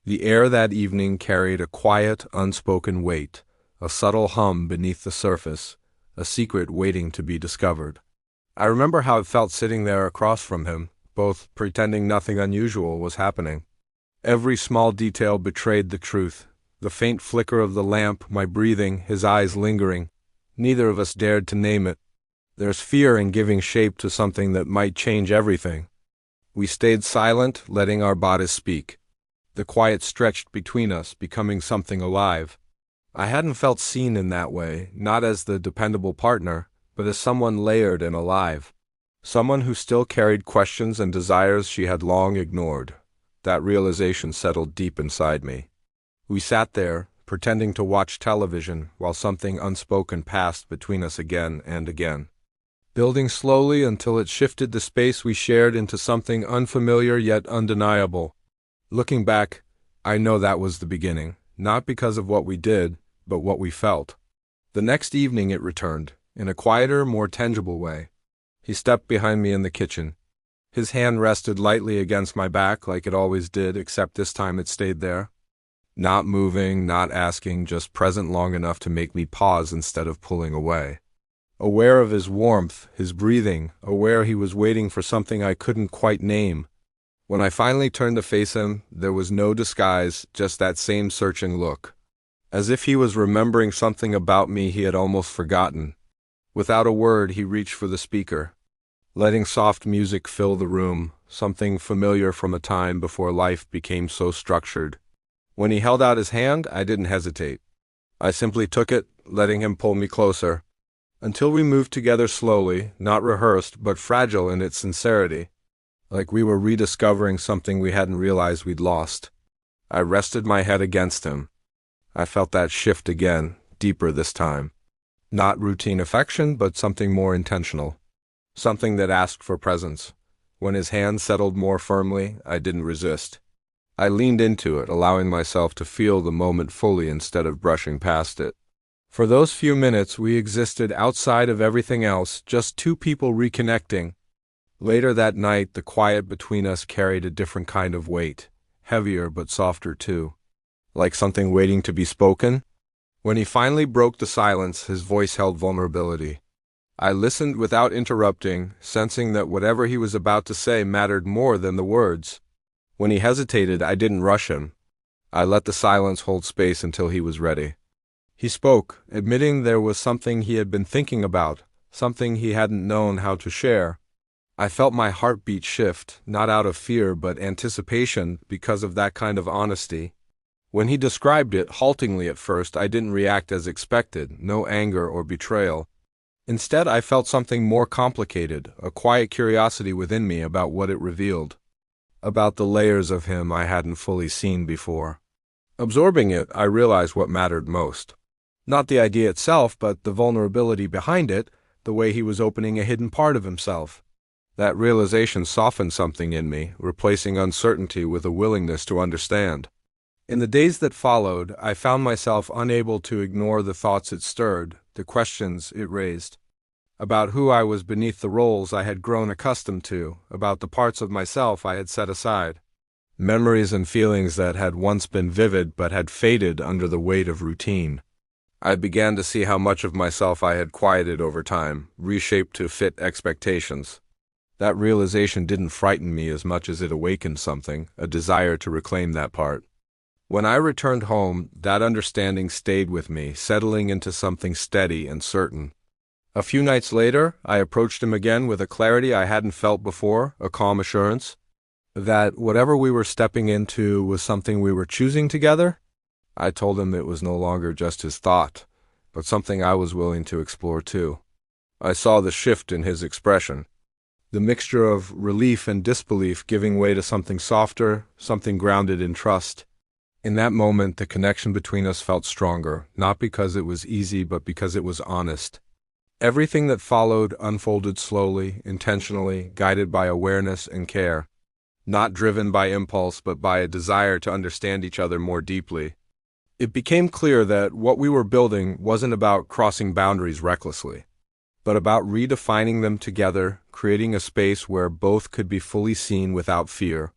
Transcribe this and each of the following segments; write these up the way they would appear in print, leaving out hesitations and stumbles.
The air that evening carried a quiet, unspoken weight, a subtle hum beneath the surface, a secret waiting to be discovered. I remember how it felt sitting there across from him, both pretending nothing unusual was happening. Every small detail betrayed the truth. The faint flicker of the lamp, my breathing, his eyes lingering. Neither of us dared to name it. There's fear in giving shape to something that might change everything. We stayed silent, letting our bodies speak. The quiet stretched between us, becoming something alive. I hadn't felt seen in that way, not as the dependable partner, but as someone layered and alive. Someone who still carried questions and desires she had long ignored. That realization settled deep inside me. We sat there, pretending to watch television, while something unspoken passed between us again and again, building slowly until it shifted the space we shared into something unfamiliar yet undeniable. Looking back, I know that was the beginning, not because of what we did, but what we felt. The next evening it returned, in a quieter, more tangible way. He stepped behind me in the kitchen. His hand rested lightly against my back like it always did, except this time it stayed there. Not moving, not asking, just present long enough to make me pause instead of pulling away. Aware of his warmth, his breathing, aware he was waiting for something I couldn't quite name. When I finally turned to face him, there was no disguise, just that same searching look. As if he was remembering something about me he had almost forgotten. Without a word, he reached for the speaker, letting soft music fill the room, something familiar from a time before life became so structured. When he held out his hand, I didn't hesitate. I simply took it, letting him pull me closer, until we moved together slowly, not rehearsed, but fragile in its sincerity, like we were rediscovering something we hadn't realized we'd lost. I rested my head against him. I felt that shift again, deeper this time. Not routine affection, but something more intentional. Something that asked for presence. When his hand settled more firmly, I didn't resist. I leaned into it, allowing myself to feel the moment fully instead of brushing past it. For those few minutes, we existed outside of everything else, just two people reconnecting. Later that night, the quiet between us carried a different kind of weight, heavier but softer too. Like something waiting to be spoken. When he finally broke the silence, his voice held vulnerability. I listened without interrupting, sensing that whatever he was about to say mattered more than the words. When he hesitated, I didn't rush him. I let the silence hold space until he was ready. He spoke, admitting there was something he had been thinking about, something he hadn't known how to share. I felt my heartbeat shift, not out of fear but anticipation because of that kind of honesty. When he described it, haltingly at first, I didn't react as expected, no anger or betrayal. Instead, I felt something more complicated, a quiet curiosity within me about what it revealed. About the layers of him I hadn't fully seen before. Absorbing it, I realized what mattered most. Not the idea itself, but the vulnerability behind it, the way he was opening a hidden part of himself. That realization softened something in me, replacing uncertainty with a willingness to understand. In the days that followed, I found myself unable to ignore the thoughts it stirred, the questions it raised. About who I was beneath the roles I had grown accustomed to, about the parts of myself I had set aside. Memories and feelings that had once been vivid but had faded under the weight of routine. I began to see how much of myself I had quieted over time, reshaped to fit expectations. That realization didn't frighten me as much as it awakened something, a desire to reclaim that part. When I returned home, that understanding stayed with me, settling into something steady and certain. A few nights later, I approached him again with a clarity I hadn't felt before, a calm assurance that whatever we were stepping into was something we were choosing together. I told him it was no longer just his thought, but something I was willing to explore too. I saw the shift in his expression, the mixture of relief and disbelief giving way to something softer, something grounded in trust. In that moment, the connection between us felt stronger, not because it was easy, but because it was honest. Everything that followed unfolded slowly, intentionally, guided by awareness and care. Not driven by impulse, but by a desire to understand each other more deeply. It became clear that what we were building wasn't about crossing boundaries recklessly, but about redefining them together, creating a space where both could be fully seen without fear.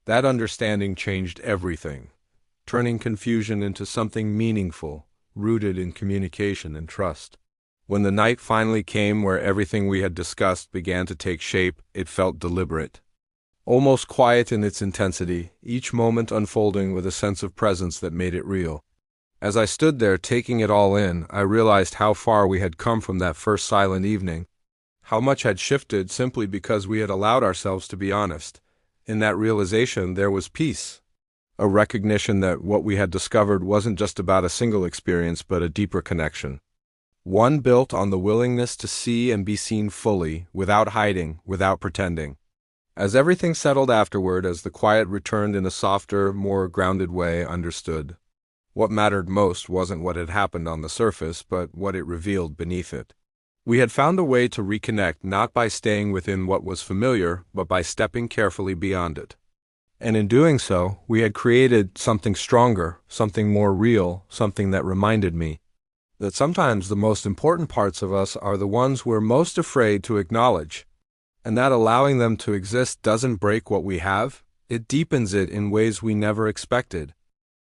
That understanding changed everything. turning confusion into something meaningful, rooted in communication and trust. When the night finally came where everything we had discussed began to take shape, it felt deliberate. Almost quiet in its intensity, each moment unfolding with a sense of presence that made it real. As I stood there taking it all in, I realized how far we had come from that first silent evening, how much had shifted simply because we had allowed ourselves to be honest. In that realization, there was peace, a recognition that what we had discovered wasn't just about a single experience but a deeper connection. One built on the willingness to see and be seen fully, without hiding, without pretending. As everything settled afterward, as the quiet returned in a softer, more grounded way, I understood. What mattered most wasn't what had happened on the surface, but what it revealed beneath it. We had found a way to reconnect not by staying within what was familiar, but by stepping carefully beyond it. And in doing so, we had created something stronger, something more real, something that reminded me that sometimes the most important parts of us are the ones we're most afraid to acknowledge, and that allowing them to exist doesn't break what we have, it deepens it in ways we never expected.